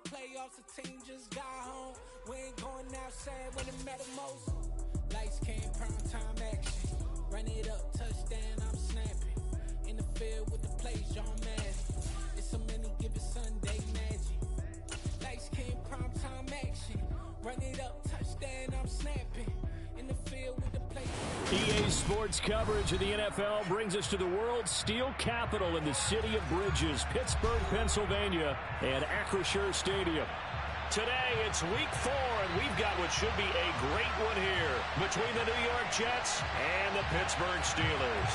playoffs, the team just got home. We ain't going outside when it matter most. Lights came, prime time action. Run it up, touchdown, I'm snapping. In the field with the plays, John Madden. It's so many given Sunday magic. Lights came, prime time action. Run it up, touchdown, I'm snapping. In the field with the plays. EA Sports coverage of the NFL brings us to the world's steel capital in the city of Bridges, Pittsburgh, Pennsylvania, and Acrisure Stadium. Today, it's week 4, and we've got what should be a great one here between the New York Jets and the Pittsburgh Steelers.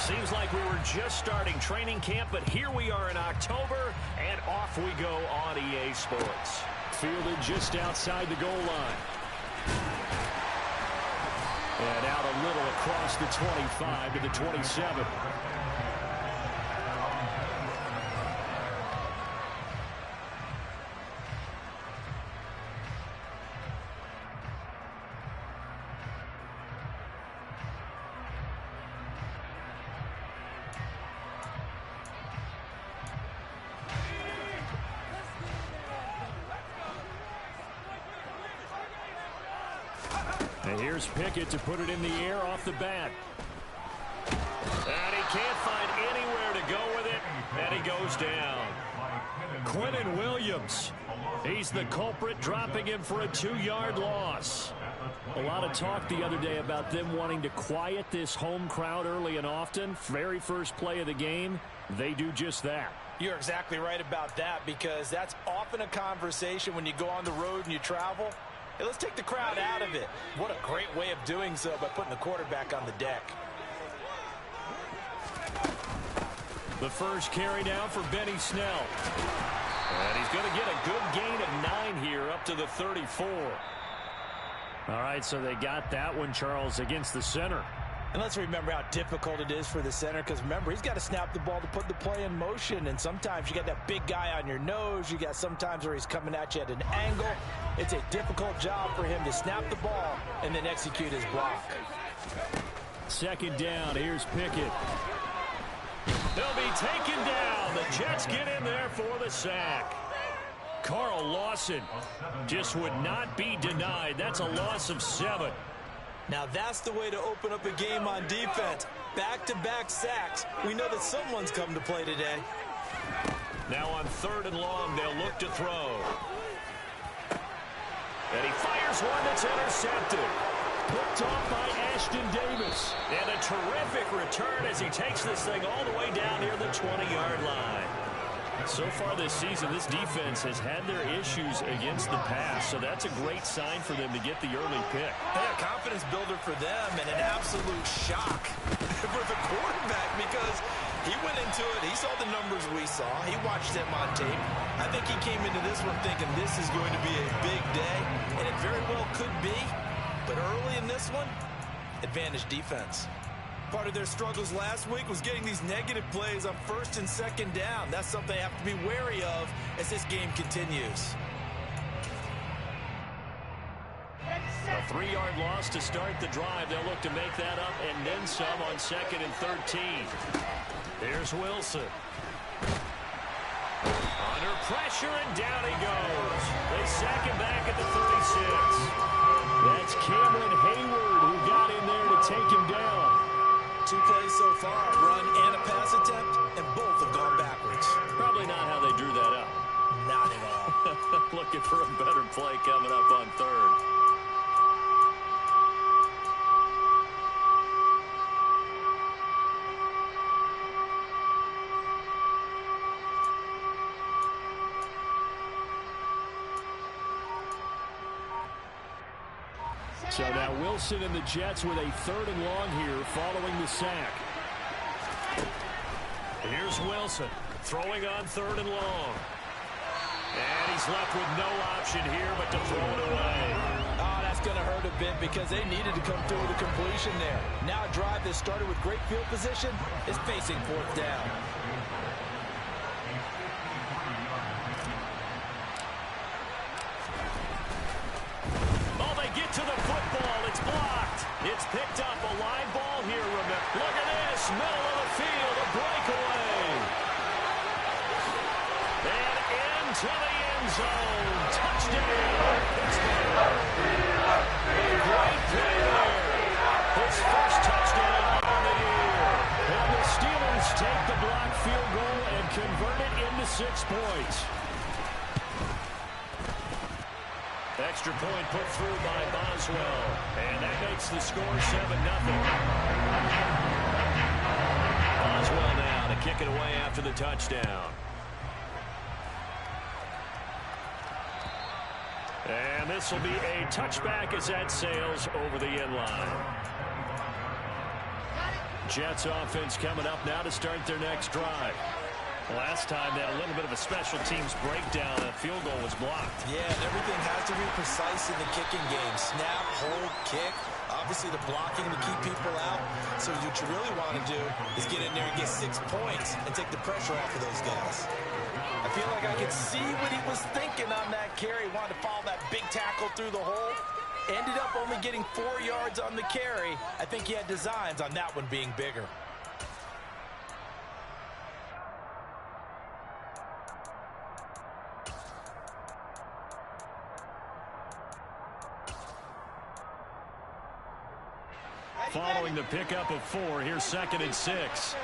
Seems like we were just starting training camp, but here we are in October, and off we go on EA Sports. Fielded just outside the goal line. And out a little across the 25 to the 27. And here's Pickett to put it in the air off the bat. And he can't find anywhere to go with it, and he goes down. Quinnen Williams, he's the culprit, dropping him for a 2-yard loss. A lot of talk the other day about them wanting to quiet this home crowd early and often. Very first play of the game, they do just that. You're exactly right about that, because that's often a conversation when you go on the road and you travel. Hey, let's take the crowd out of it. What a great way of doing so by putting the quarterback on the deck. The first carry down for Benny Snell. And he's going to get a good gain of 9 here up to the 34. All right, so they got that one, Charles, against the center. And let's remember how difficult it is for the center, because remember, he's got to snap the ball to put the play in motion, and sometimes you got that big guy on your nose. You got sometimes where he's coming at you at an angle. It's a difficult job for him to snap the ball and then execute his block. Second down, here's Pickett. They'll be taken down. The Jets get in there for the sack. Carl Lawson just would not be denied. That's a loss of 7. Now that's the way to open up a game on defense. Back-to-back sacks. We know that someone's come to play today. Now on 3rd and long, they'll look to throw. And he fires one that's intercepted. Picked off by Ashton Davis. And a terrific return as he takes this thing all the way down near the 20-yard line. So far this season, this defense has had their issues against the pass, so that's a great sign for them to get the early pick. A confidence builder for them, and an absolute shock for the quarterback, because he went into it, he saw the numbers we saw, he watched them on tape. I think he came into this one thinking this is going to be a big day, and it very well could be, but early in this one, advantage defense. Part of their struggles last week was getting these negative plays on 1st and 2nd down. That's something they have to be wary of as this game continues. A 3-yard loss to start the drive. They'll look to make that up and then some on 2nd and 13. There's Wilson. Under pressure, and down he goes. They sack him back at the 36. That's Cameron Hayward who got in there to take him down. 2 plays so far, run and a pass attempt, and both have gone backwards. Probably not how they drew that up. Not at all. Looking for a better play coming up on 3rd. So now Wilson and the Jets with a 3rd and long here following the sack. Here's Wilson throwing on 3rd and long. And he's left with no option here but to throw it away. Oh, that's going to hurt a bit because they needed to come through with a completion there. Now a drive that started with great field position is facing 4th down. Get to the football. It's blocked. It's picked up. A line ball here. Look at this. Middle of the field. A breakaway. to the end zone. Touchdown. Great play there. His first touchdown on the year. And the Steelers take the blocked field goal and convert it into 6 points. Extra point put through by Boswell. And that makes the score 7-0. Boswell now to kick it away after the touchdown. And this will be a touchback as that sails over the end line. Jets offense coming up now to start their next drive. Last time they had a little bit of a special teams breakdown. A field goal was blocked. Yeah, and everything has to be precise in the kicking game. Snap, hold, kick. Obviously, the blocking to keep people out. So what you really want to do is get in there and get 6 points and take the pressure off of those guys. I feel like I could see what he was thinking on that carry. He wanted to follow that big tackle through the hole. Ended up only getting 4 yards on the carry. I think he had designs on that one being bigger. Following the pickup of 4, here's 2nd and 6.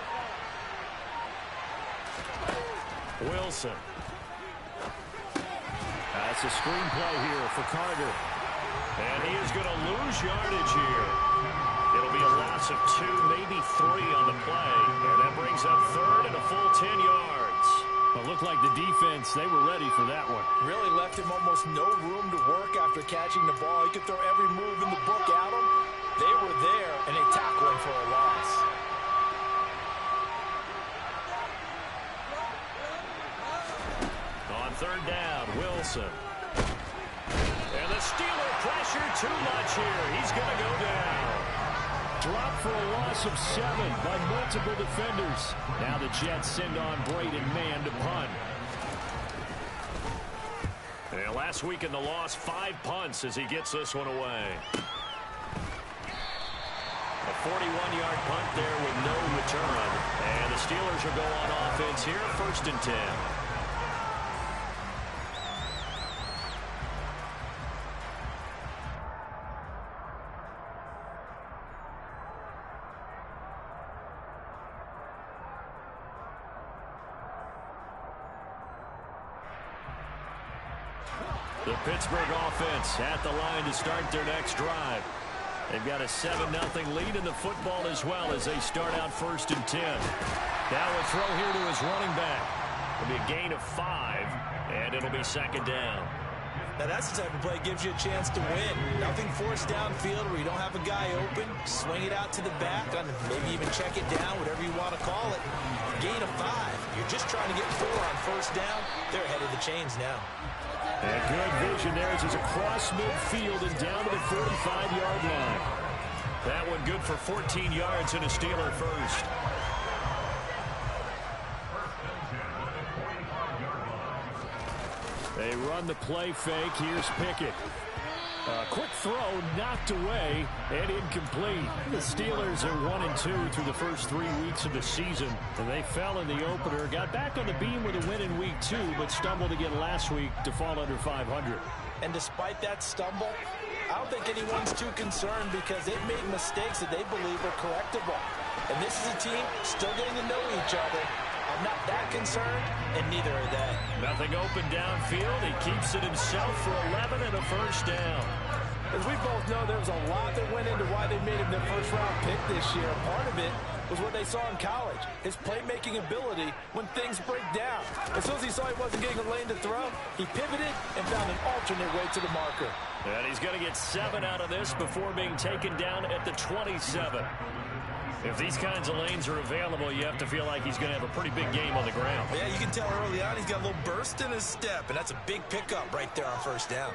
Wilson. That's a screenplay here for Carter. And he is going to lose yardage here. It'll be a loss of 2, maybe 3 on the play. And that brings up 3rd and a full 10 yards. It looked like the defense, they were ready for that one. Really left him almost no room to work after catching the ball. He could throw every move in the book at him. They were there, and they tackle him for a loss. On 3rd down, Wilson. And the Steeler pressure too much here. He's going to go down. Dropped for a loss of 7 by multiple defenders. Now the Jets send on Braden Mann to punt. And last week in the loss, 5 punts as he gets this one away. A 41-yard punt there with no return. And the Steelers will go on offense here, 1st and 10. The Pittsburgh offense at the line to start their next drive. They've got a 7-0 lead in the football as well as they start out 1st and 10. Now a throw here to his running back. It'll be a gain of 5, and it'll be 2nd down. Now that's the type of play that gives you a chance to win. Nothing forced downfield where you don't have a guy open. Swing it out to the back, maybe even check it down, whatever you want to call it. Gain of 5. You're just trying to get 4 on 1st down. They're ahead of the chains now. And good vision there as he's across midfield and down to the 45-yard line. That one good for 14 yards and a Steeler first. They run the play fake. Here's Pickett. Quick throw knocked away and incomplete. The Steelers are 1-2 through the first 3 weeks of the season. And they fell in the opener. Got back on the beam with a win in week 2, but stumbled again last week to fall under 500. And despite that stumble, I don't think anyone's too concerned because they've made mistakes that they believe are correctable. And this is a team still getting to know each other. I'm not that concerned, and neither are they. Nothing open downfield. He keeps it himself for 11 and a 1st down. As we both know, there was a lot that went into why they made him their first-round pick this year. Part of it was what they saw in college, his playmaking ability when things break down. As soon as he saw he wasn't getting a lane to throw, he pivoted and found an alternate way to the marker. And he's going to get 7 out of this before being taken down at the 27. If these kinds of lanes are available, you have to feel like he's going to have a pretty big game on the ground. Yeah, you can tell early on he's got a little burst in his step, and that's a big pickup right there on 1st down.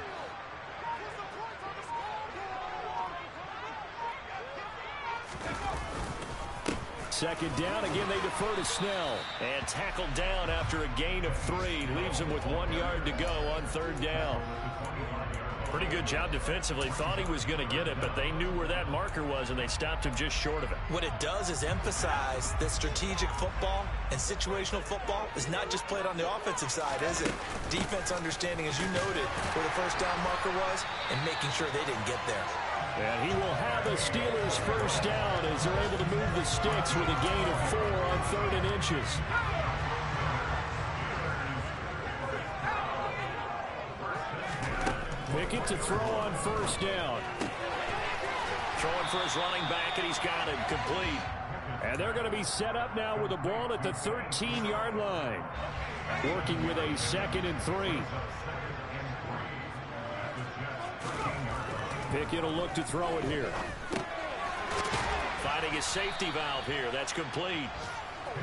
Second down. Again, they defer to Snell. And tackled down after a gain of 3. Leaves him with 1 yard to go on 3rd down. Pretty good job defensively. Thought he was going to get it, but they knew where that marker was, and they stopped him just short of it. What it does is emphasize that strategic football and situational football is not just played on the offensive side, is it? Defense understanding, as you noted, where the first down marker was and making sure they didn't get there. And he will have a Steelers first down as they're able to move the sticks with a gain of 4 on 3rd and inches. Pickett to throw on first down. Throwing for his running back, and he's got him complete. And they're going to be set up now with the ball at the 13-yard line. Working with a 2nd and 3. Pickett will look to throw it here. Finding his safety valve here. That's complete.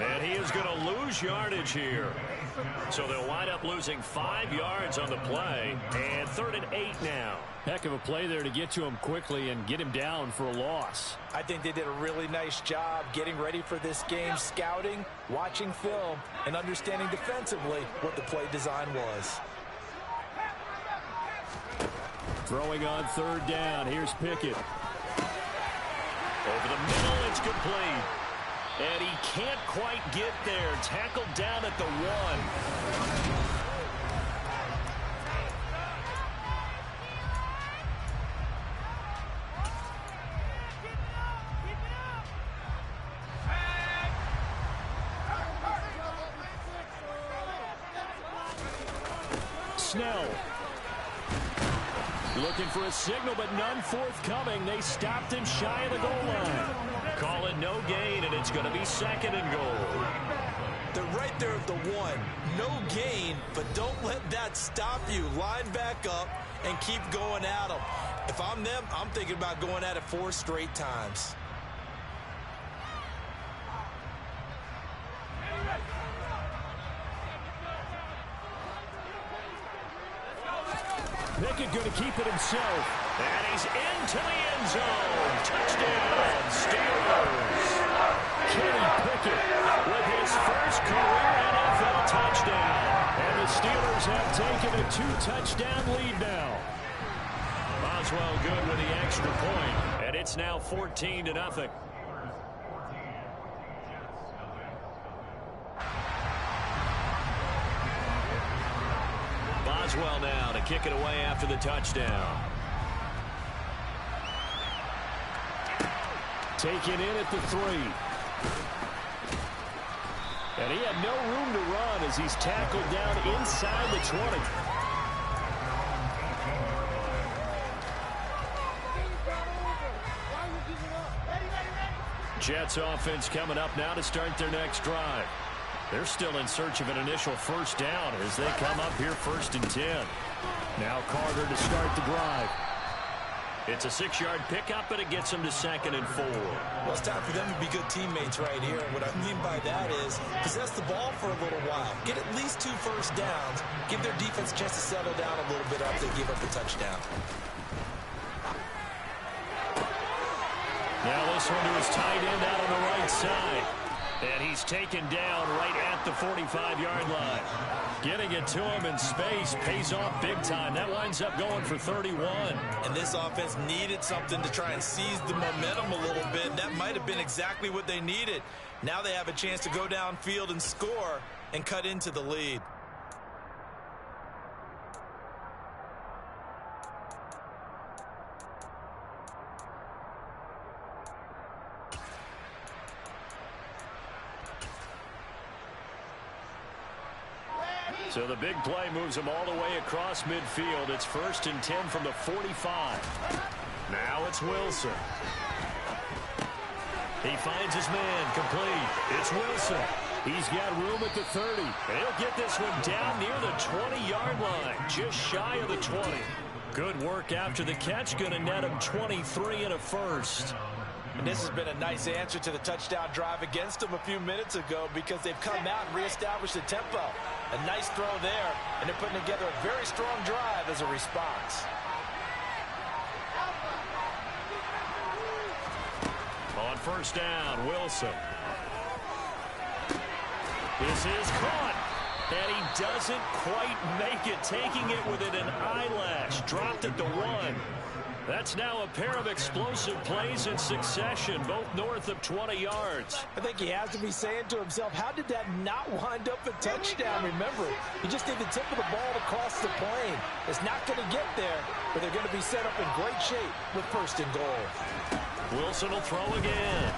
And he is going to lose yardage here. So they'll wind up losing 5 yards on the play. And 3rd and 8 now. Heck of a play there to get to him quickly and get him down for a loss. I think they did a really nice job getting ready for this game, scouting, watching film, and understanding defensively what the play design was. Throwing on 3rd down. Here's Pickett. Over the middle, it's complete. And he can't quite get there. Tackled down at the 1. Snell. Looking for a signal, but none forthcoming. They stopped him shy of the goal line. Call it no gain, and it's going to be 2nd and goal. They're right there at the 1. No gain, but don't let that stop you. Line back up and keep going at them. If I'm them, I'm thinking about going at it 4 straight times. Pickett going to keep it himself. And he's into the end zone. Touchdown, Steelers. Kenny Pickett with his first career NFL touchdown. And the Steelers have taken a 2-touchdown lead now. Boswell good with the extra point. And it's now 14-0. Boswell now to kick it away after the touchdown. Taken in at the 3. And he had no room to run as he's tackled down inside the 20. Jets offense coming up now to start their next drive. They're still in search of an initial first down as they come up here 1st and 10. Now Carter to start the drive. It's a 6-yard pickup, and it gets them to 2nd and 4. Well, it's time for them to be good teammates right here. And what I mean by that is possess the ball for a little while. Get at least 2 first downs. Give their defense a chance to settle down a little bit after they give up a touchdown. Now this one to his tight end out on the right side. And he's taken down right at the 45-yard line. Getting it to him in space pays off big time. That winds up going for 31. And this offense needed something to try and seize the momentum a little bit. That might have been exactly what they needed. Now they have a chance to go downfield and score and cut into the lead. So the big play moves him all the way across midfield. It's 1st and 10 from the 45. Now it's Wilson. He finds his man complete. It's Wilson. He's got room at the 30. And he'll get this one down near the 20-yard line, just shy of the 20. Good work after the catch. Going to net him 23 and a first. And this has been a nice answer to the touchdown drive against them a few minutes ago because they've come out and reestablished the tempo. A nice throw there, and they're putting together a very strong drive as a response. On first down, Wilson. This is caught. And he doesn't quite make it, taking it within an eyelash. Dropped at the 1. That's now a pair of explosive plays in succession, both north of 20 yards. I think he has to be saying to himself, how did that not wind up a touchdown? Remember, he just did the tip of the ball to cross the plane. It's not going to get there, but they're going to be set up in great shape with 1st and goal. Wilson will throw again.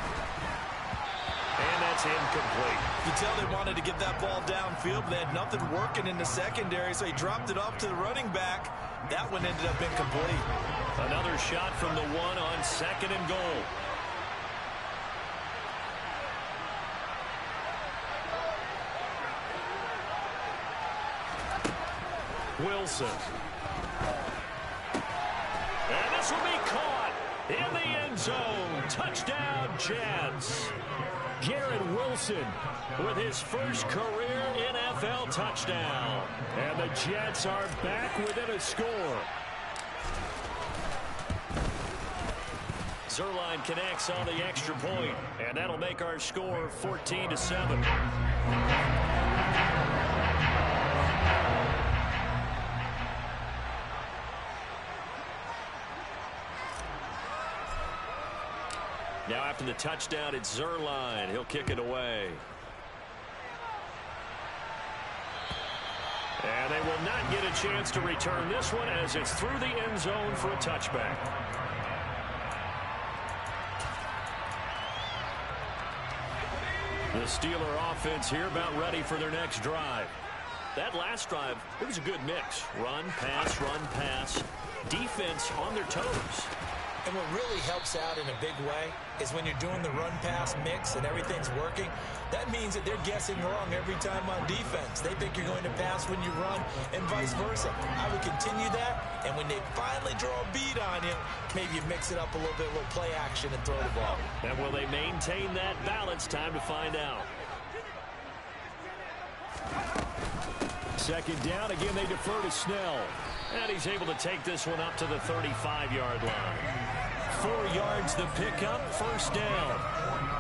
And that's incomplete. You tell they wanted to get that ball downfield, but they had nothing working in the secondary, so he dropped it off to the running back. That one ended up incomplete. Another shot from the 1 on 2nd and goal. Wilson. And this will be caught in the end zone. Touchdown, Jets. Garrett Wilson with his first career NFL touchdown. And the Jets are back within a score. Zerline connects on the extra point, and that'll make our score 14-7. Now after the touchdown, it's Zerline. He'll kick it away. And they will not get a chance to return this one as it's through the end zone for a touchback. The Steeler offense here about ready for their next drive. That last drive, it was a good mix. Run, pass, defense on their toes. And what really helps out in a big way is when you're doing the run-pass mix and everything's working, that means that they're guessing wrong every time on defense. They think you're going to pass when you run and vice versa. I would continue that, and when they finally draw a beat on you, maybe you mix it up a little bit, a little play action and throw the ball. And will they maintain that balance? Time to find out. 2nd down. Again, they defer to Snell. And he's able to take this one up to the 35-yard line. 4 yards the pickup, 1st down.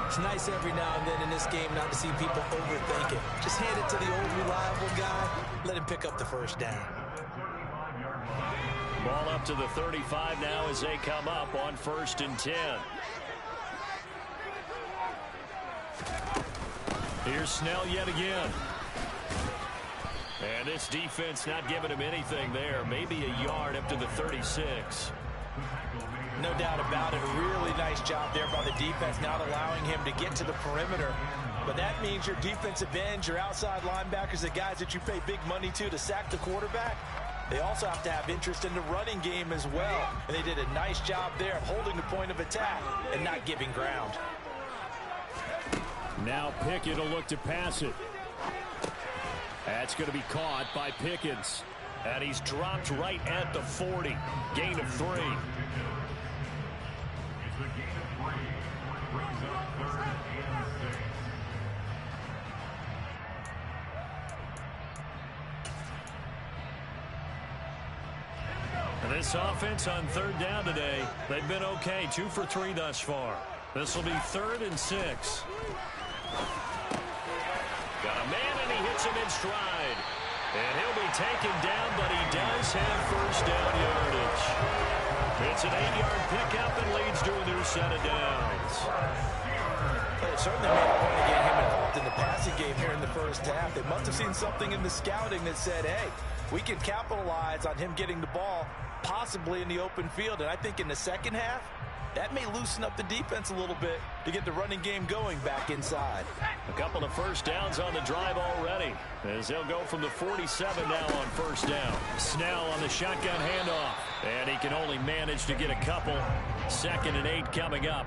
It's nice every now and then in this game not to see people overthink it. Just hand it to the old reliable guy. Let him pick up the 1st down. Ball up to the 35 now as they come up on 1st and 10. Here's Snell yet again. And this defense not giving him anything there. Maybe a yard up to the 36. No doubt about it. A really nice job there by the defense, not allowing him to get to the perimeter. But that means your defensive ends, your outside linebackers, the guys that you pay big money to sack the quarterback, they also have to have interest in the running game as well. And they did a nice job there of holding the point of attack and not giving ground. Now Pickett will look to pass it. That's going to be caught by Pickens. And he's dropped right at the 40. Gain of 3. And this offense on 3rd down today, they've been okay. 2 for 3 thus far. This will be 3rd and 6. Got a man, and he hits him in stride. And he'll be taken down, but he does have 1st down yardage. It's an 8-yard pickup and leads to a new set of downs. They certainly made a point of getting him involved in the passing game here in the 1st half. They must have seen something in the scouting that said, hey, we can capitalize on him getting the ball possibly in the open field. And I think in the 2nd half, that may loosen up the defense a little bit to get the running game going back inside. A couple of 1st downs on the drive already, as they'll go from the 47 now on 1st down. Snell on the shotgun handoff, and he can only manage to get a couple. 2nd and 8 coming up.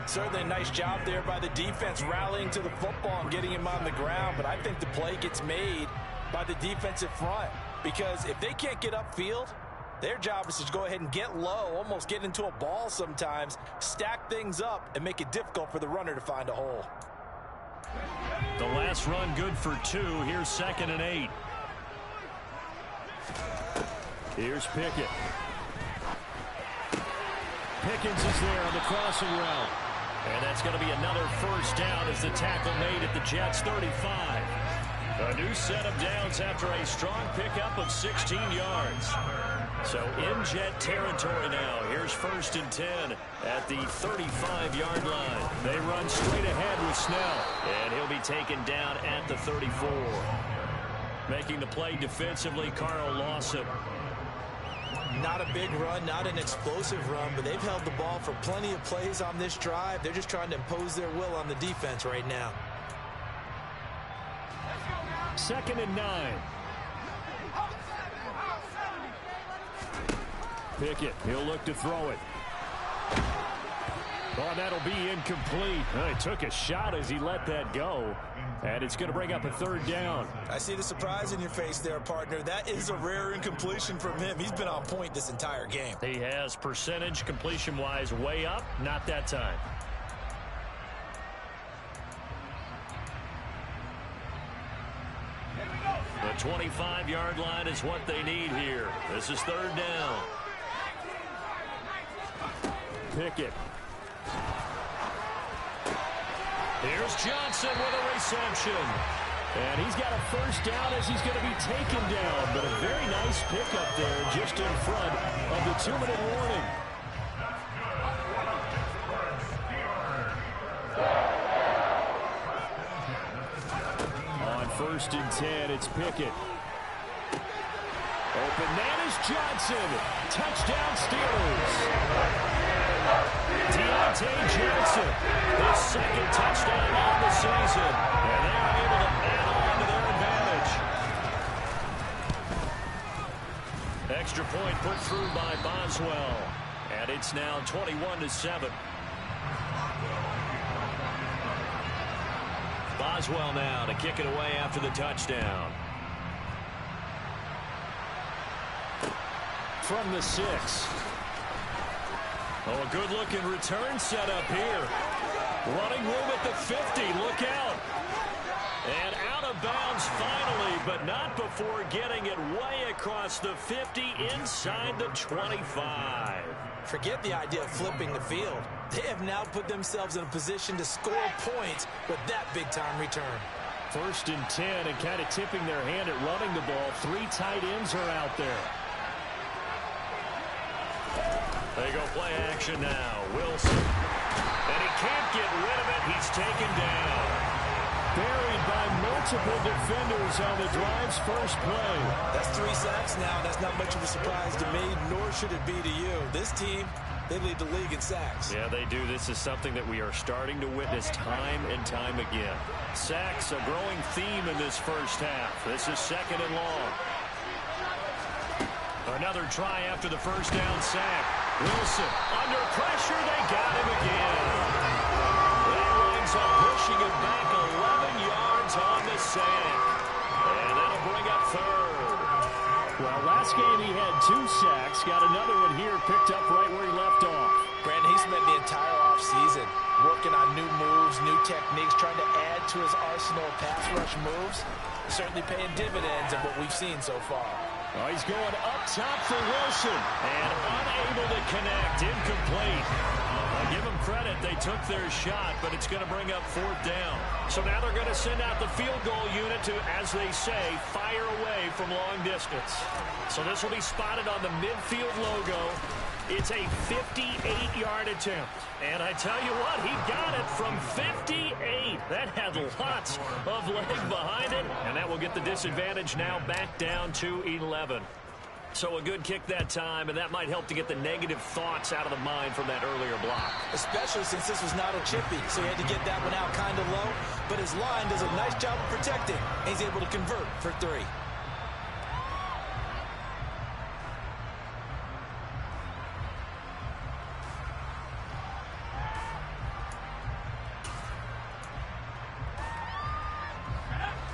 Certainly a nice job there by the defense rallying to the football and getting him on the ground, but I think the play gets made by the defensive front, because if they can't get upfield, their job is to go ahead and get low, almost get into a ball sometimes, stack things up, and make it difficult for the runner to find a hole. The last run good for 2. Here's 2nd and 8. Here's Pickett. Pickens is there on the crossing route. And that's going to be another 1st down as the tackle made at the Jets' 35. A new set of downs after a strong pickup of 16 yards. So in Jet territory now. Here's 1st and 10 at the 35-yard line. They run straight ahead with Snell, and he'll be taken down at the 34. Making the play defensively, Carl Lawson. Not a big run, not an explosive run, but they've held the ball for plenty of plays on this drive. They're just trying to impose their will on the defense right now. 2nd and 9. Pickett, he'll look to throw it. Oh, that'll be incomplete. He took a shot as he let that go, and it's going to bring up a 3rd down. I see the surprise in your face there, partner. That is a rare incompletion from him. He's been on point this entire game. He has percentage completion-wise way up, not that time. The 25-yard line is what they need here. This is 3rd down. Pickett. Here's Johnson with a reception. And he's got a 1st down as he's going to be taken down. But a very nice pickup there just in front of the 2-minute warning. On 1st and 10, it's Pickett. Open man is Johnson. Touchdown Steelers. Deontay Johnson, his 2nd touchdown on the season. And they are able to add on to their advantage. Extra point put through by Boswell. And it's now 21-7. Boswell now to kick it away after the touchdown. From the 6. Oh, a good-looking return set up here. Running room at the 50. Look out. And out of bounds finally, but not before getting it way across the 50 inside the 25. Forget the idea of flipping the field. They have now put themselves in a position to score points with that big-time return. 1st and 10 and kind of tipping their hand at running the ball. 3 tight ends are out there. They go play action now. Wilson. And he can't get rid of it. He's taken down. Buried by multiple defenders on the drive's first play. That's 3 sacks now. That's not much of a surprise to me, nor should it be to you. This team, they lead the league in sacks. Yeah, they do. This is something that we are starting to witness time and time again. Sacks, a growing theme in this first half. This is 2nd and long. Another try after the 1st down sack. Wilson under pressure. They got him again. That winds up pushing him back 11 yards on the sack. And that'll bring up 3rd. Well, last game he had 2 sacks. Got another one here picked up right where he left off. Brandon, he spent the entire offseason working on new moves, new techniques, trying to add to his arsenal of pass rush moves. Certainly paying dividends of what we've seen so far. Oh, he's going up top for Wilson. And unable to connect. Incomplete. I'll give them credit. They took their shot, but it's going to bring up 4th down. So now they're going to send out the field goal unit to, as they say, fire away from long distance. So this will be spotted on the midfield logo. It's a 58-yard attempt. And I tell you what, he got it from 58. That had lots of leg behind it. And that will get the disadvantage now back down to 11. So a good kick that time, and that might help to get the negative thoughts out of the mind from that earlier block. Especially since this was not a chippy, so he had to get that one out kind of low. But his line does a nice job of protecting. He's able to convert for 3.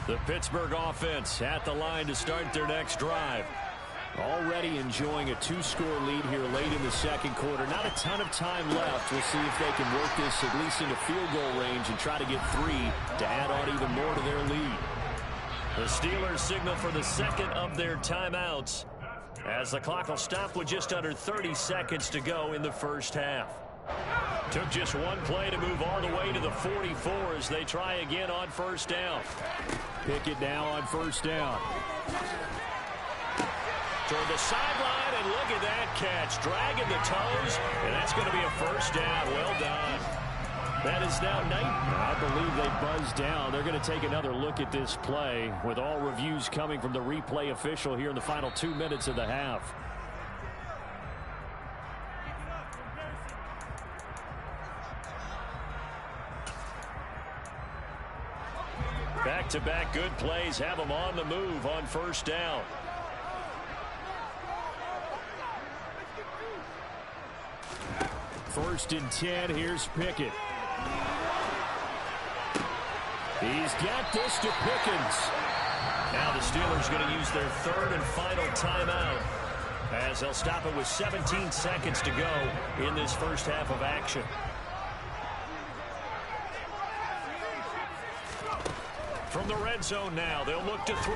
The Pittsburgh offense at the line to start their next drive. Already enjoying a 2-score lead here late in the 2nd quarter. Not a ton of time left. We'll see if they can work this at least into field goal range and try to get 3 to add on even more to their lead. The Steelers signal for the 2nd of their timeouts as the clock will stop with just under 30 seconds to go in the first half. Took just one play to move all the way to the 44 as they try again on first down. Pickett now on first down. Toward the sideline, and look at that catch. Dragging the toes, and that's going to be a first down. Well done. That is now 9. I believe they buzzed down. They're going to take another look at this play with all reviews coming from the replay official here in the final 2 minutes of the half. Back-to-back good plays have them on the move on first down. First and 10, here's Pickett. He's got this to Pickens. Now the Steelers going to use their third and final timeout as they'll stop it with 17 seconds to go in this first half of action. From the red zone now, they'll look to throw.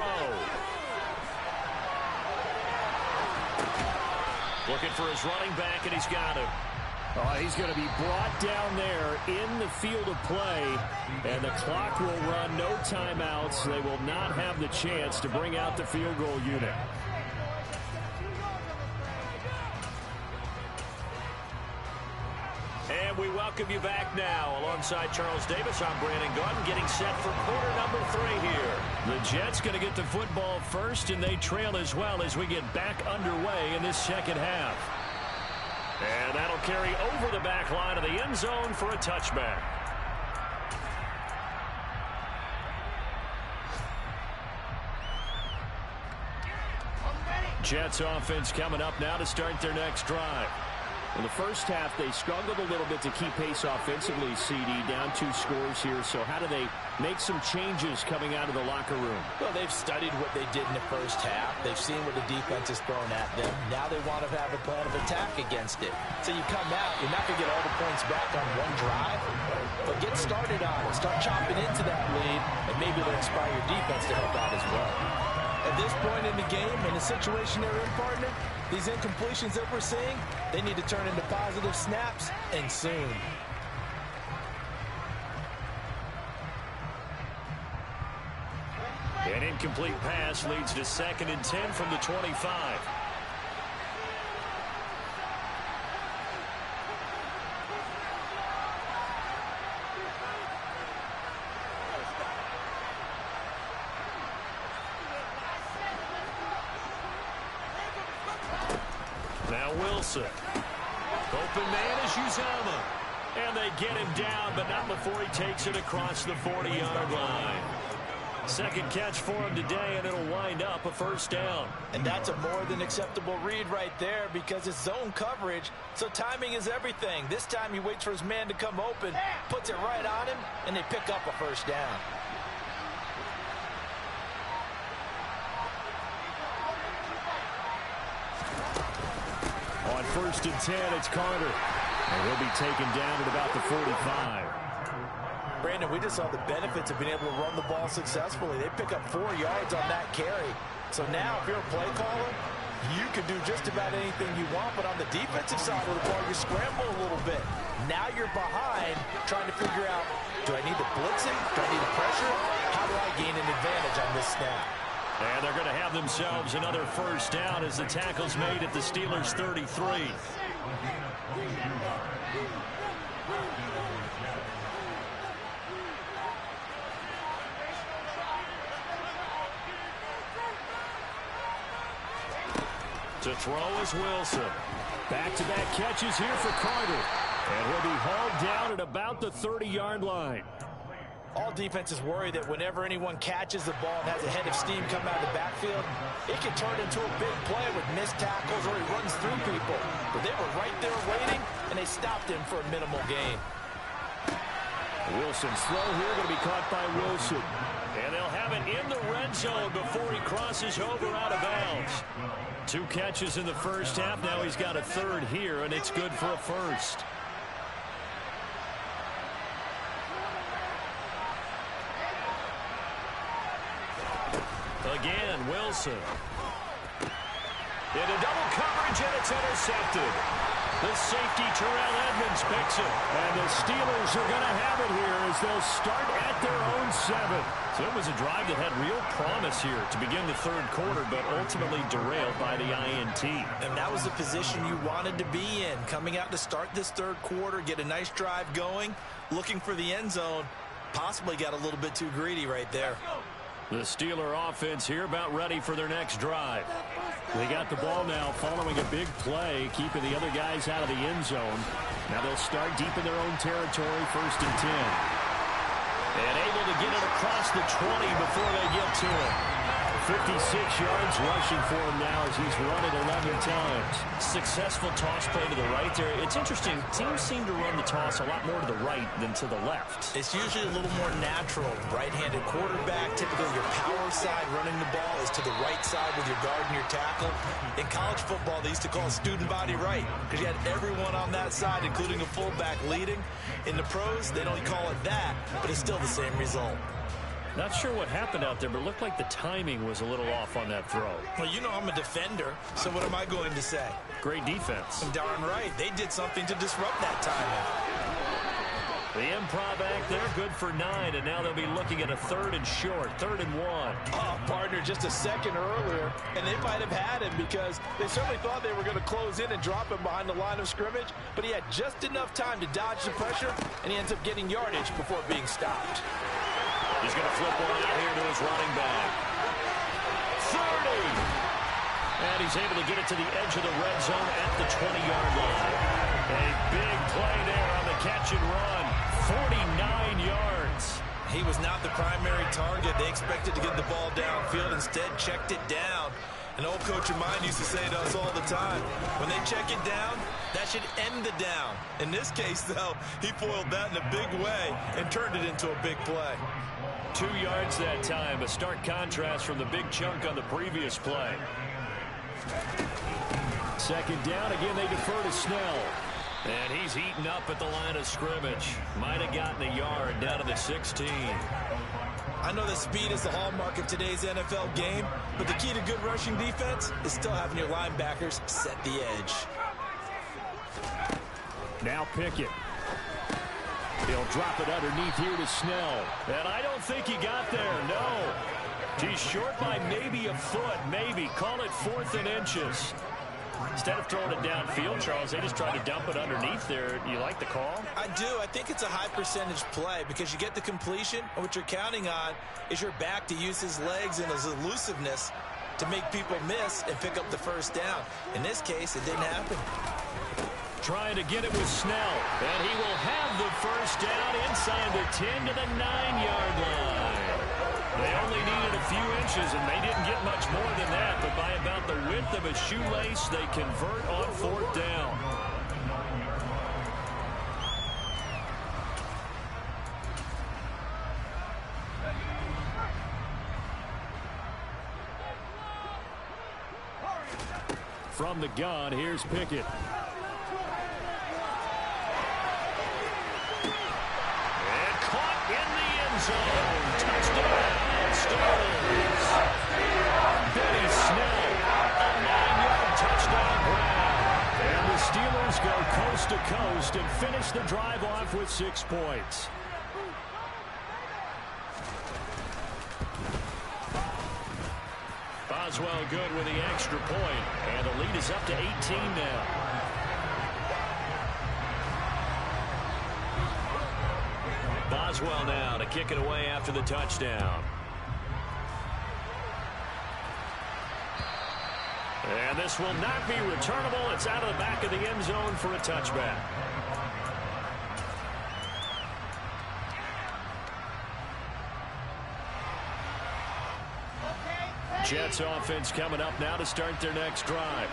Looking for his running back, and he's got him. He's going to be brought down there in the field of play, and the clock will run. No timeouts. They will not have the chance to bring out the field goal unit. And we welcome you back now. Alongside Charles Davis, I'm Brandon Gordon, getting set for quarter number 3 here. The Jets going to get the football first, and they trail as well as we get back underway in this second half. And that'll carry over the back line of the end zone for a touchback. Jets offense coming up now to start their next drive. In the first half, they struggled a little bit to keep pace offensively, CD, down 2 scores here. So how do they make some changes coming out of the locker room? Well, they've studied what they did in the first half. They've seen what the defense is throwing at them. Now they want to have a plan of attack against it. So you come out, you're not going to get all the points back on one drive, but get started on it. Start chopping into that lead, and maybe it'll inspire your defense to help out as well. At this point in the game, in the situation they're in, partner, these incompletions that we're seeing, they need to turn into positive snaps, and soon. An incomplete pass leads to 2nd and 10 from the 25. Now Wilson. Open man is Uzama. And they get him down, but not before he takes it across the 40-yard line. Second catch for him today, and it'll wind up a first down. And that's a more than acceptable read right there because it's zone coverage, so timing is everything. This time he waits for his man to come open, puts it right on him, and they pick up a first down. On 1st and 10, it's Carter. And he'll be taken down at about the 45. Brandon, we just saw the benefits of being able to run the ball successfully. They pick up 4 yards on that carry. So now, if you're a play caller, you can do just about anything you want. But on the defensive side of the ball, you scramble a little bit. Now you're behind, trying to figure out, do I need to blitz him? Do I need to pressure? How do I gain an advantage on this snap? And they're going to have themselves another first down as the tackle's made at the Steelers' 33. To throw is Wilson. Back-to-back catches here for Carter. And he'll be hauled down at about the 30-yard line. All defenses worry that whenever anyone catches the ball and has a head of steam come out of the backfield, it can turn into a big play with missed tackles or he runs through people. But they were right there waiting, and they stopped him for a minimal gain. Wilson's throw here going to be caught by Wilson. And they'll have it in the red zone before he crosses over out of bounds. 2 catches in the first half. Now he's got a third here, and it's good for a first. Again, Wilson. Into double coverage, and it's intercepted. The safety, Terrell Edmonds, picks it. And the Steelers are going to have it here as they'll start at their own 7. So it was a drive that had real promise here to begin the third quarter, but ultimately derailed by the INT. And that was the position you wanted to be in. Coming out to start this third quarter, get a nice drive going, looking for the end zone. Possibly got a little bit too greedy right there. The Steeler offense here about ready for their next drive. They got the ball now following a big play, keeping the other guys out of the end zone. Now they'll start deep in their own territory, 1st and 10. And able to get it across the 20 before they get to it. 56 yards rushing for him now as he's run it 11 times. Successful toss play to the right there. It's interesting. Teams seem to run the toss a lot more to the right than to the left. It's usually a little more natural. Right-handed quarterback, typically your power side running the ball is to the right side with your guard and your tackle. In college football, they used to call it student body right because you had everyone on that side, including a fullback leading. In the pros, they don't call it that, but it's still the same result. Not sure what happened out there, but it looked like the timing was a little off on that throw. Well, you know I'm a defender, so what am I going to say? Great defense. Darn right. They did something to disrupt that timing. The improv act there, good for 9, and now they'll be looking at a 3rd and short, 3rd and 1. Oh, partner, just a second earlier, and they might have had him because they certainly thought they were going to close in and drop him behind the line of scrimmage, but he had just enough time to dodge the pressure, and he ends up getting yardage before being stopped. He's going to flip one out here to his running back. 30! And he's able to get it to the edge of the red zone at the 20-yard line. A big play there on the catch and run. 49 yards. He was not the primary target. They expected to get the ball downfield. Instead, checked it down. An old coach of mine used to say to us all the time, when they check it down, that should end the down. In this case, though, he foiled that in a big way and turned it into a big play. 2 yards that time, a stark contrast from the big chunk on the previous play. 2nd down, again they defer to Snell. And he's eaten up at the line of scrimmage. Might have gotten a yard down to the 16. I know that speed is the hallmark of today's NFL game, but the key to good rushing defense is still having your linebackers set the edge. Now Pickett. He'll drop it underneath here to Snell. And I don't think he got there, no. He's short by maybe a foot, maybe. Call it 4th and inches. Instead of throwing it downfield, Charles, they just tried to dump it underneath there. You like the call? I do. I think it's a high percentage play because you get the completion, and what you're counting on is your back to use his legs and his elusiveness to make people miss and pick up the 1st down. In this case, it didn't happen. Trying to get it with Snell. And he will have the 1st down inside the 10 to the 9-yard line. They only needed a few inches, and they didn't get much more than that. But by about the width of a shoelace, they convert on 4th down. From the gun, here's Pickett. Zone. Touchdown, Steelers. Benny Snell, a 9-yard touchdown grab. And the Steelers go coast to coast and finish the drive off with 6 points. Boswell good with the extra point, and the lead is up to 18 now. Boswell now to kick it away after the touchdown. And this will not be returnable. It's out of the back of the end zone for a touchback. Jets offense coming up now to start their next drive.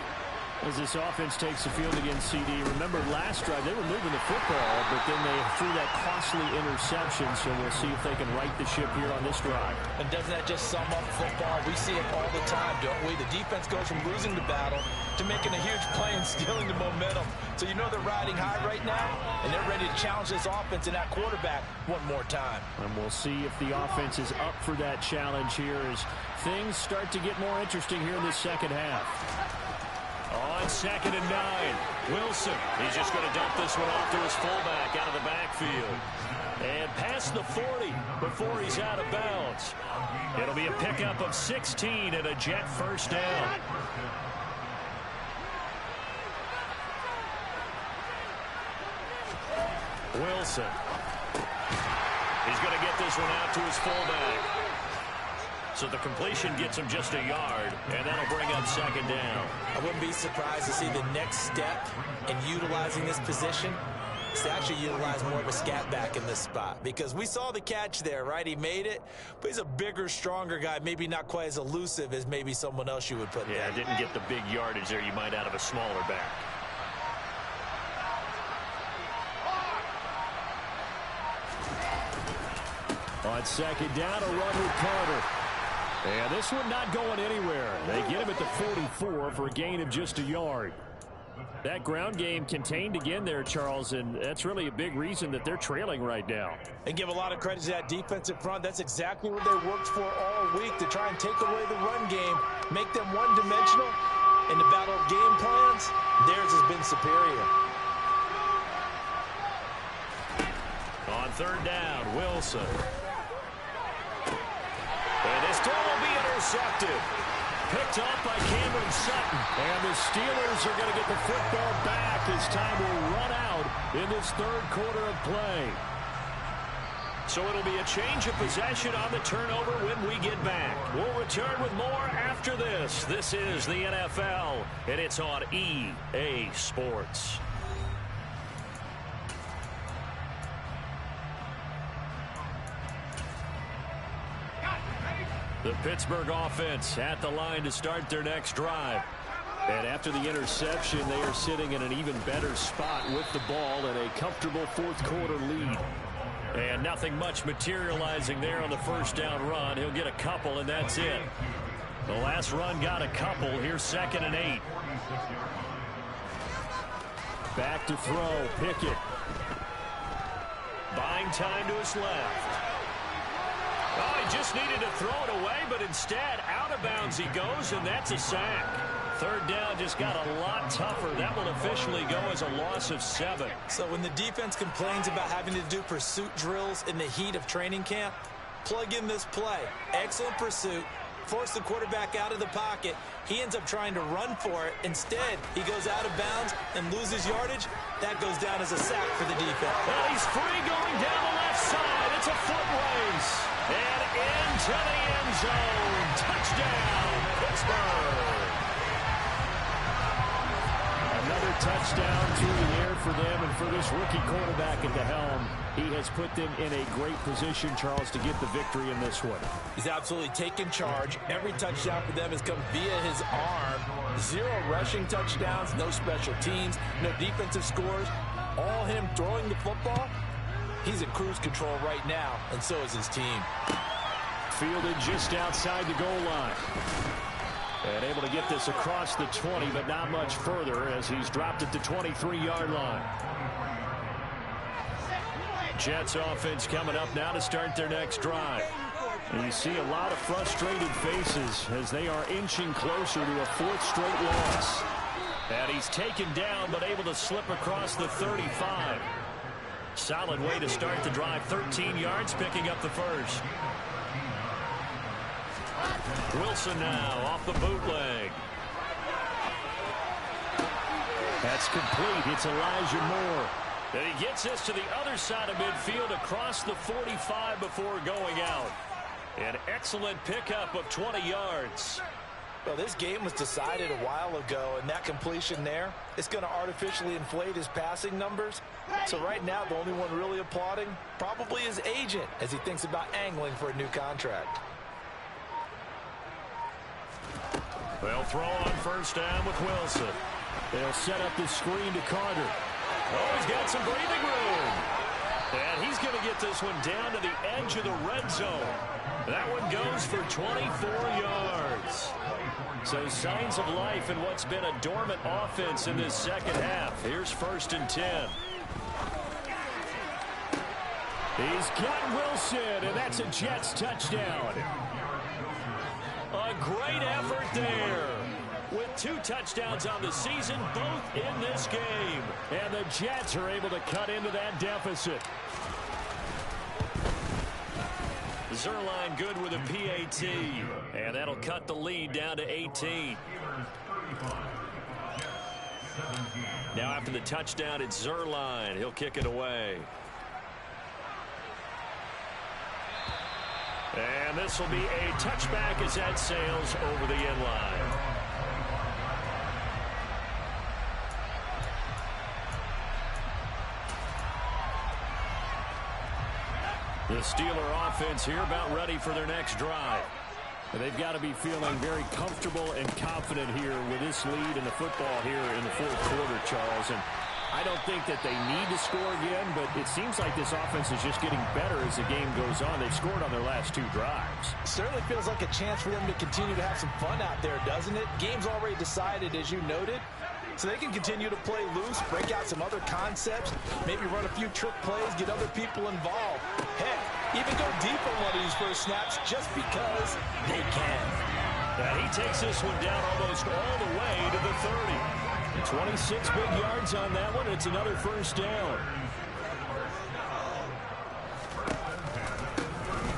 As this offense takes the field against CD, remember last drive they were moving the football, but then they threw that costly interception, so we'll see if they can right the ship here on this drive. And doesn't that just sum up football? We see it all the time, don't we? The defense goes from losing the battle to making a huge play and stealing the momentum. So you know they're riding high right now, and they're ready to challenge this offense and that quarterback one more time. And we'll see if the offense is up for that challenge here as things start to get more interesting here in this second half. On 2nd and 9, Wilson. He's just going to dump this one off to his fullback out of the backfield. And past the 40 before he's out of bounds. It'll be a pickup of 16 and a Jet first down. Wilson. He's going to get this one out to his fullback. So the completion gets him just a yard, and that'll bring up 2nd down. I wouldn't be surprised to see the next step in utilizing this position is to actually utilize more of a scat back in this spot, because we saw the catch there, right? He made it, but he's a bigger, stronger guy, maybe not quite as elusive as maybe someone else you would put there. Yeah, didn't get the big yardage there you might out of a smaller back. On 2nd down, a run with Carter. And this one not going anywhere. They get him at the 44 for a gain of just a yard. That ground game contained again there, Charles, and that's really a big reason that they're trailing right now. And give a lot of credit to that defensive front. That's exactly what they worked for all week, to try and take away the run game, make them one-dimensional. In the battle of game plans, theirs has been superior. On 3rd down, Wilson. And this still will be intercepted. Picked off by Cameron Sutton. And the Steelers are going to get the football back as time will run out in this 3rd quarter of play. So it'll be a change of possession on the turnover when we get back. We'll return with more after this. This is the NFL, and it's on EA Sports. The Pittsburgh offense at the line to start their next drive. And after the interception, they are sitting in an even better spot with the ball and a comfortable 4th quarter lead. And nothing much materializing there on the 1st down run. He'll get a couple, and that's it. The last run got a couple. Here's 2nd and 8. Back to throw. Pickett. Buying time to his left. Oh, he just needed to throw it away, but instead, out of bounds he goes, and that's a sack. 3rd down just got a lot tougher. That will officially go as a loss of 7. So when the defense complains about having to do pursuit drills in the heat of training camp, plug in this play. Excellent pursuit. Force the quarterback out of the pocket. He ends up trying to run for it. Instead, he goes out of bounds and loses yardage. That goes down as a sack for the defense. Well, he's free going down the left side. It's a foot race. And into the end zone. Touchdown, Pittsburgh. Another touchdown through the air for them, and for this rookie quarterback at the helm, he has put them in a great position, Charles, to get the victory in this one. He's absolutely taken charge. Every touchdown for them has come via his arm. 0 rushing touchdowns, no special teams, no defensive scores. All him throwing the football. He's in cruise control right now, and so is his team. Fielded just outside the goal line. And able to get this across the 20, but not much further as he's dropped at the 23-yard line. Jets offense coming up now to start their next drive. And you see a lot of frustrated faces as they are inching closer to a 4th straight loss. And he's taken down, but able to slip across the 35. Solid way to start the drive. 13 yards, picking up the first. Wilson now off the bootleg. That's complete. It's Elijah Moore. And he gets this to the other side of midfield across the 45 before going out. An excellent pickup of 20 yards. Well, this game was decided a while ago, and that completion there, it's going to artificially inflate his passing numbers. So right now, the only one really applauding probably his agent as he thinks about angling for a new contract. They'll throw on 1st down with Wilson. They'll set up the screen to Carter. Oh, he's got some breathing room. And he's going to get this one down to the edge of the red zone. That one goes for 24 yards. So signs of life in what's been a dormant offense in this 2nd half. Here's 1st and 10. He's got Wilson, and that's a Jets touchdown. A great effort there. with 2 touchdowns on the season, both in this game. And the Jets are able to cut into that deficit. Zerline good with a PAT, and that'll cut the lead down to 18. Now after the touchdown, it's Zerline. He'll kick it away. And this will be a touchback as that sails over the end line. The Steeler offense here about ready for their next drive. They've got to be feeling very comfortable and confident here with this lead in the football here in the fourth quarter, Charles. And I don't think that they need to score again, but it seems like this offense is just getting better as the game goes on. They've scored on their last 2 drives. Certainly feels like a chance for them to continue to have some fun out there, doesn't it? Game's already decided, as you noted. So they can continue to play loose, break out some other concepts, maybe run a few trick plays, get other people involved. Heck, even go deep on one of these first snaps just because they can. And he takes this one down almost all the way to the 30. 26 big yards on that one. It's another first down.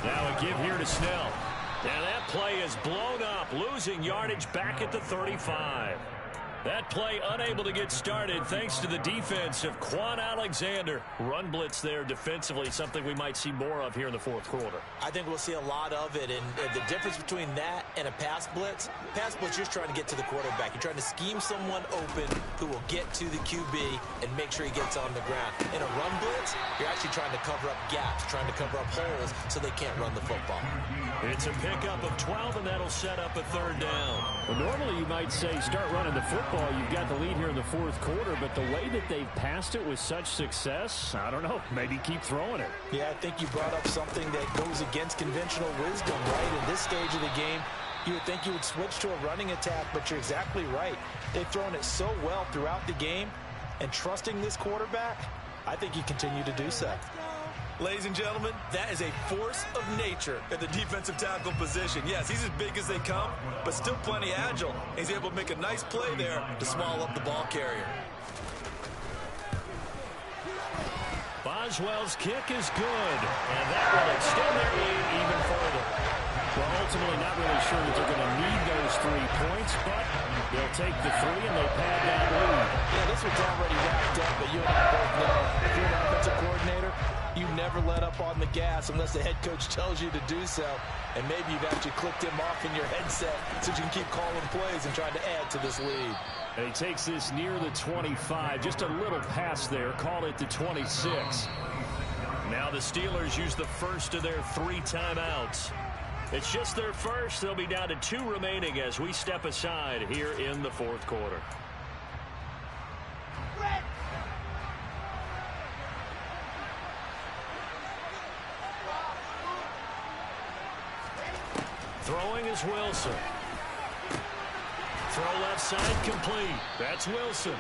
Now a give here to Snell. And that play is blown up, losing yardage back at the 35. That play unable to get started thanks to the defense of Quan Alexander. Run blitz there defensively, something we might see more of here in the fourth quarter. I think we'll see a lot of it, and the difference between that and a pass blitz you're just trying to get to the quarterback. You're trying to scheme someone open who will get to the QB and make sure he gets on the ground. In a run blitz, you're actually trying to cover up gaps, trying to cover up holes so they can't run the football. It's a pickup of 12, and that'll set up a third down. Well, normally you might say start running the football. You've got the lead here in the fourth quarter, but the way that they've passed it with such success, I don't know, maybe keep throwing it. Yeah, I think you brought up something that goes against conventional wisdom, right? In this stage of the game, you would think you would switch to a running attack, but you're exactly right. They've thrown it so well throughout the game, and trusting this quarterback, I think you continue to do so. Ladies and gentlemen, that is a force of nature at the defensive tackle position. Yes, he's as big as they come, but still plenty agile. He's able to make a nice play there to swallow up the ball carrier. Boswell's kick is good, and that will extend their lead even further. Well, ultimately not really sure that they're going to need those 3 points, but they'll take the 3 and they'll pad that lead. Yeah, this one's already wrapped up, but you and I both know if you're an offensive coordinator, you never let up on the gas unless the head coach tells you to do so. And maybe you've actually clicked him off in your headset so you can keep calling plays and trying to add to this lead. And he takes this near the 25. Just a little pass there. Call it the 26. Now the Steelers use the first of their 3 timeouts. It's just their first. They'll be down to 2 remaining as we step aside here in the fourth quarter. Throwing is Wilson. Throw left side complete. That's Wilson.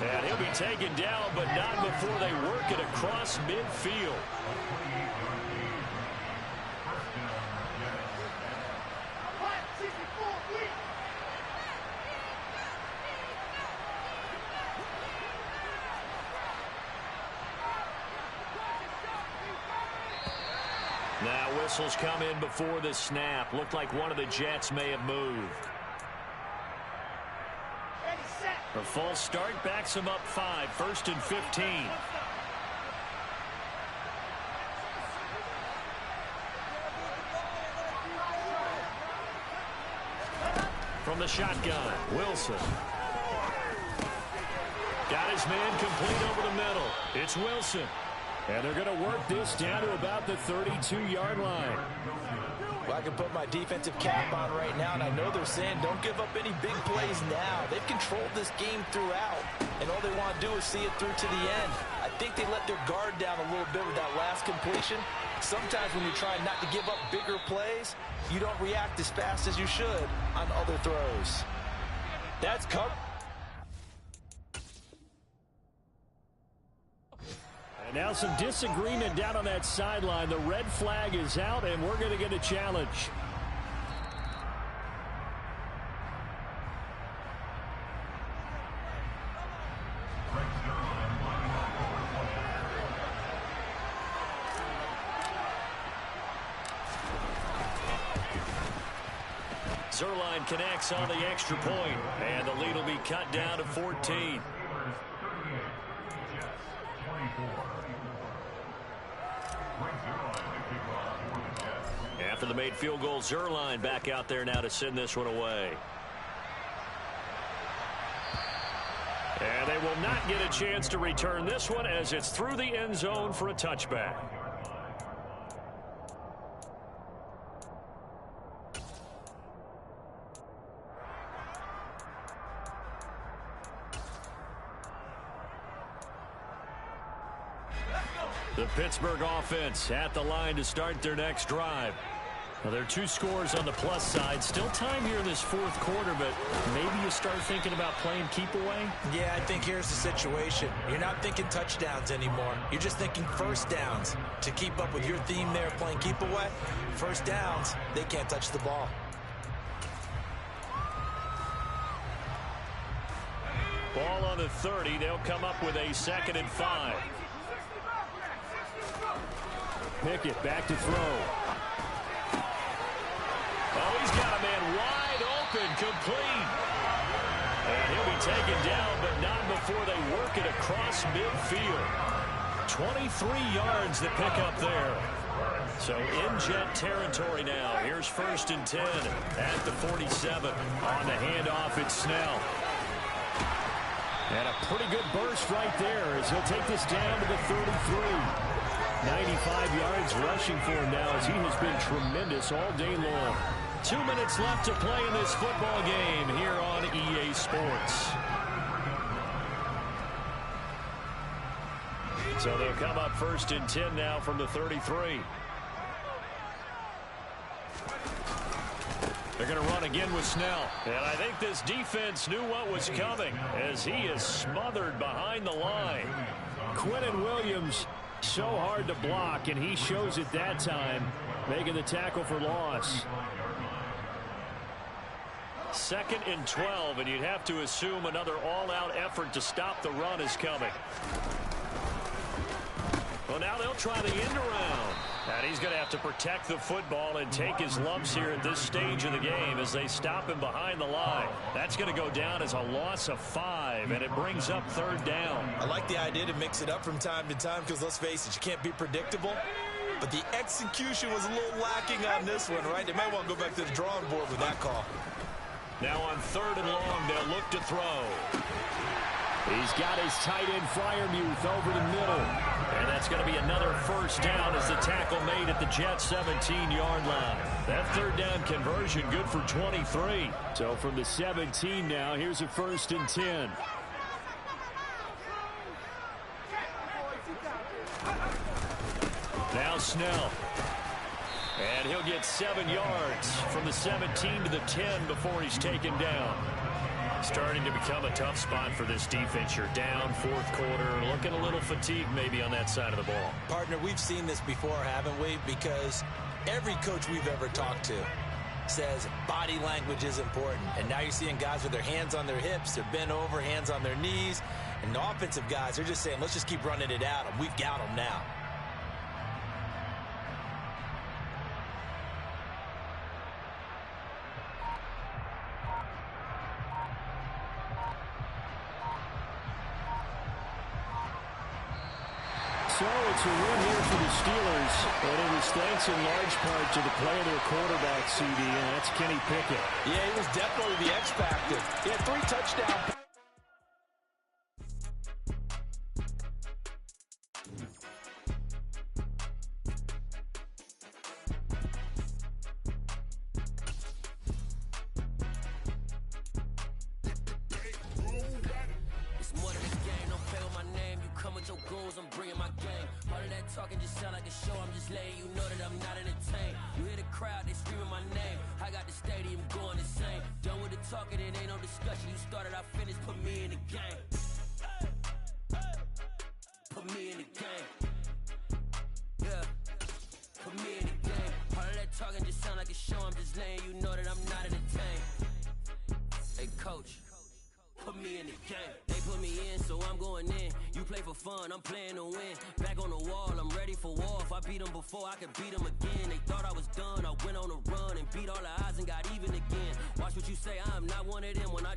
And he'll be taken down, but not before they work it across midfield. Now whistles come in before the snap. Looked like one of the Jets may have moved. A false start backs him up 5, 1st and 15. From the shotgun, Wilson. Got his man complete over the middle. It's Wilson. And they're going to work this down to about the 32-yard line. Well, I can put my defensive cap on right now, and I know they're saying don't give up any big plays now. They've controlled this game throughout, and all they want to do is see it through to the end. I think they let their guard down a little bit with that last completion. Sometimes when you're trying not to give up bigger plays, you don't react as fast as you should on other throws. That's covered. And now some disagreement down on that sideline. The red flag is out, and we're going to get a challenge. Zerline connects on the extra point, and the lead will be cut down to 14. After the made field goal, Zerline back out there now to send this one away. And they will not get a chance to return this one as it's through the end zone for a touchback. The Pittsburgh offense at the line to start their next drive. Well, there are 2 scores on the plus side. Still time here in this fourth quarter, but maybe you start thinking about playing keep away? Yeah, I think here's the situation. You're not thinking touchdowns anymore. You're just thinking first downs. To keep up with your theme there, playing keep away, first downs, they can't touch the ball. Ball on the 30. They'll come up with a 2nd and 5. Pickett back to throw. Oh, he's got a man wide open, complete. And he'll be taken down, but not before they work it across midfield. 23 yards to pick up there. So in Jet territory now. Here's 1st and 10 at the 47. On the handoff, it's Snell. And a pretty good burst right there as he'll take this down to the 33. 95 yards rushing for him now as he has been tremendous all day long. 2 minutes left to play in this football game here on EA Sports. So they'll come up 1st and 10 now from the 33. They're going to run again with Snell. And I think this defense knew what was coming as he is smothered behind the line. Quinnen Williams, so hard to block, and he shows it that time, making the tackle for loss. 2nd and 12, and you'd have to assume another all-out effort to stop the run is coming. Well, now they'll try the end around. And he's going to have to protect the football and take his lumps here at this stage of the game as they stop him behind the line. That's going to go down as a loss of 5, and it brings up 3rd down. I like the idea to mix it up from time to time because, let's face it, you can't be predictable. But the execution was a little lacking on this one, right? They might want to go back to the drawing board with that call. Now on 3rd and long, they'll look to throw. He's got his tight end Freiermuth over the middle. And that's going to be another 1st down as the tackle made at the Jets' 17-yard line. That 3rd down conversion good for 23. So from the 17 now, here's a 1st and 10. Now Snell. And he'll get 7 yards from the 17 to the 10 before he's taken down. Starting to become a tough spot for this defense. You're down 4th quarter, looking a little fatigued maybe on that side of the ball. Partner, we've seen this before, haven't we? Because every coach we've ever talked to says body language is important. And now you're seeing guys with their hands on their hips, they're bent over, hands on their knees. And the offensive guys, they're just saying, let's just keep running it at them. We've got them now. So it's a win here for the Steelers, and it was thanks in large part to the play of their quarterback, CD, and that's Kenny Pickett. Yeah, he was definitely the X factor. He had 3 touchdowns. Talking just sound like a show, I'm just letting you know that I'm not entertained. You hear the crowd, they screaming my name. I got the stadium going insane. Done with the talking, it ain't no discussion. You started, I finished, put me in the game. Put me in the game. Yeah, put me in the game. All of that talking just sound like a show, I'm just letting you know that I'm not entertained. Hey coach, put me in the game. They put me in, so I'm going in. You play for fun, I'm playing to win. Back on the wall, I'm ready for war. If I beat them before, I could beat them again. They thought I was done, I went on a run and beat all the odds and got even again. Watch what you say, I'm not one of them when I